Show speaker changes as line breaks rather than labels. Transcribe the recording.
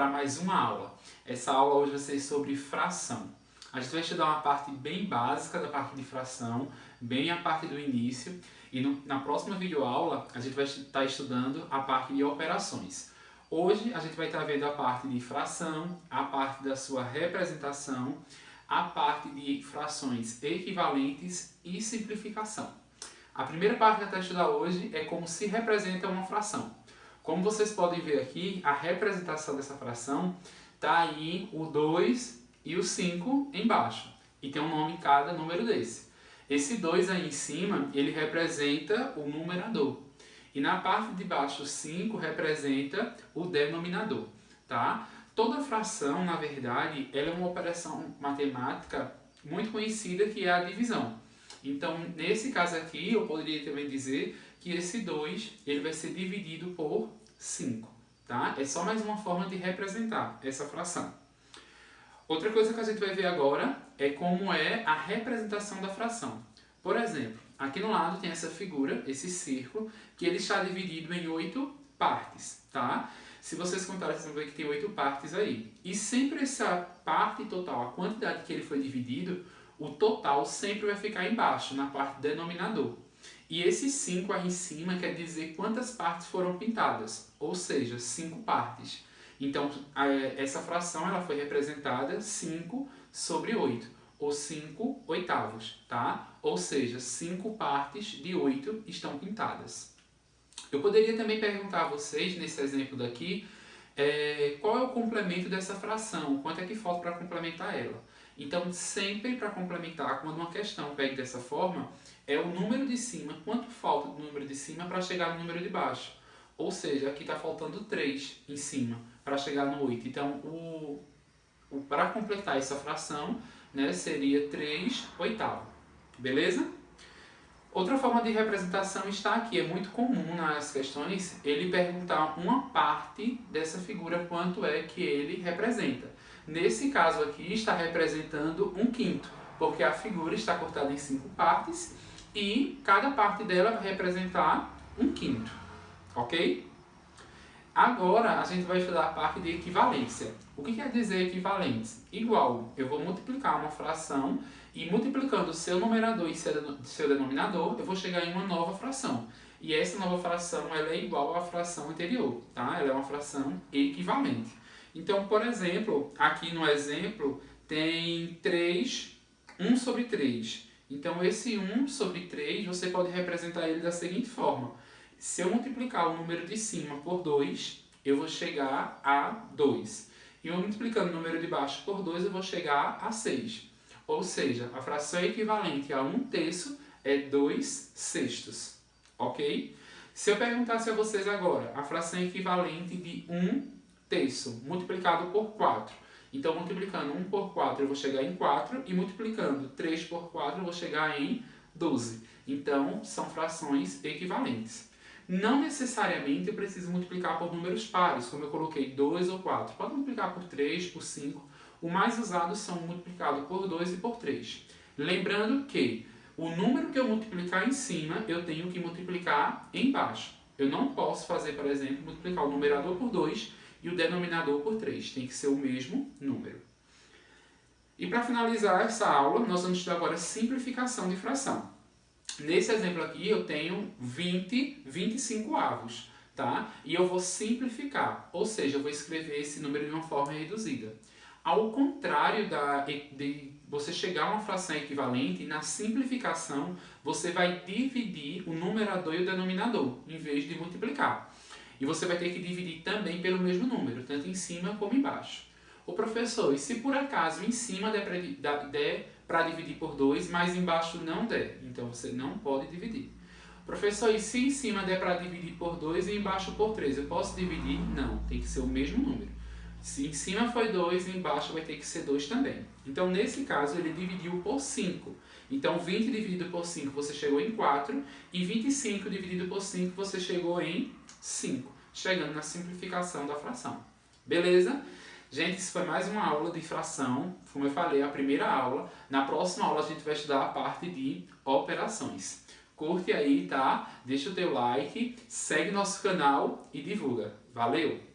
para mais uma aula. Essa aula hoje vai ser sobre fração. A gente vai estudar uma parte bem básica da parte de fração, bem a parte do início, e na próxima videoaula a gente vai estar estudando a parte de operações. Hoje a gente vai estar vendo a parte de fração, a parte da sua representação, a parte de frações equivalentes e simplificação. A primeira parte que a gente vai estudar hoje é como se representa uma fração. Como vocês podem ver aqui, a representação dessa fração está aí o 2 e o 5 embaixo. E tem um nome em cada número desse. Esse 2 aí em cima, ele representa o numerador. E na parte de baixo, o 5 representa o denominador. Tá? Toda fração, na verdade, ela é uma operação matemática muito conhecida, que é a divisão. Então, nesse caso aqui, eu poderia também dizer que esse 2 ele vai ser dividido por 5. Tá? É só mais uma forma de representar essa fração. Outra coisa que a gente vai ver agora é como é a representação da fração. Por exemplo, aqui no lado tem essa figura, esse círculo, que ele está dividido em 8 partes. Tá? Se vocês contarem, vocês vão ver que tem 8 partes aí. E sempre essa parte total, a quantidade que ele foi dividido, o total sempre vai ficar embaixo, na parte denominador. E esse 5 aí em cima quer dizer quantas partes foram pintadas, ou seja, 5 partes. Então, essa fração ela foi representada 5 sobre 8, ou 5 oitavos, tá? Ou seja, 5 partes de 8 estão pintadas. Eu poderia também perguntar a vocês, nesse exemplo daqui, qual é o complemento dessa fração, quanto é que falta para complementar ela. Então, sempre para complementar, quando uma questão pede dessa forma, é o número de cima, quanto falta do número de cima para chegar no número de baixo. Ou seja, aqui está faltando 3 em cima para chegar no 8. Então, para completar essa fração, né, seria 3 oitavos. Beleza? Outra forma de representação está aqui. É muito comum nas questões ele perguntar uma parte dessa figura, quanto é que ele representa. Nesse caso aqui está representando 1/5, porque a figura está cortada em 5 partes e cada parte dela vai representar 1/5, ok? Agora a gente vai estudar a parte de equivalência. O que quer dizer equivalência? Igual, eu vou multiplicar uma fração e multiplicando o seu numerador e seu denominador, eu vou chegar em uma nova fração. E essa nova fração ela é igual à fração anterior, tá? Ela é uma fração equivalente. Então, por exemplo, aqui no exemplo tem 1 sobre 3. Então, esse 1 sobre 3, você pode representar ele da seguinte forma. Se eu multiplicar o número de cima por 2, eu vou chegar a 2. E eu multiplicando o número de baixo por 2, eu vou chegar a 6. Ou seja, a fração equivalente a 1/3 é 2/6. Ok? Se eu perguntasse a vocês agora, a fração equivalente de 1/3 multiplicado por 4. Então, multiplicando 1 por 4, eu vou chegar em 4. E multiplicando 3 por 4, eu vou chegar em 12. Então, são frações equivalentes. Não necessariamente eu preciso multiplicar por números pares, como eu coloquei 2 ou 4. Pode multiplicar por 3, por 5. O mais usado são multiplicado por 2 e por 3. Lembrando que o número que eu multiplicar em cima, eu tenho que multiplicar embaixo. Eu não posso fazer, por exemplo, multiplicar o numerador por 2 e o denominador por 3. Tem que ser o mesmo número. E para finalizar essa aula, nós vamos estudar agora simplificação de fração. Nesse exemplo aqui eu tenho 25 avos, tá? E eu vou simplificar, ou seja, eu vou escrever esse número de uma forma reduzida. Ao contrário de você chegar a uma fração equivalente, na simplificação você vai dividir o numerador e o denominador, em vez de multiplicar. E você vai ter que dividir também pelo mesmo número, tanto em cima como embaixo. O professor, e se por acaso em cima der para dividir por 2, mas embaixo não der? Então você não pode dividir. Professor, e se em cima der para dividir por 2 e embaixo por 3, eu posso dividir? Não, tem que ser o mesmo número. Se em cima foi 2, embaixo vai ter que ser 2 também. Então, nesse caso, ele dividiu por 5. Então, 20 dividido por 5, você chegou em 4. E 25 dividido por 5, você chegou em 5. Chegando na simplificação da fração. Beleza? Gente, isso foi mais uma aula de fração. Como eu falei, a primeira aula. Na próxima aula, a gente vai estudar a parte de operações. Curte aí, tá? Deixa o teu like, segue nosso canal e divulga. Valeu!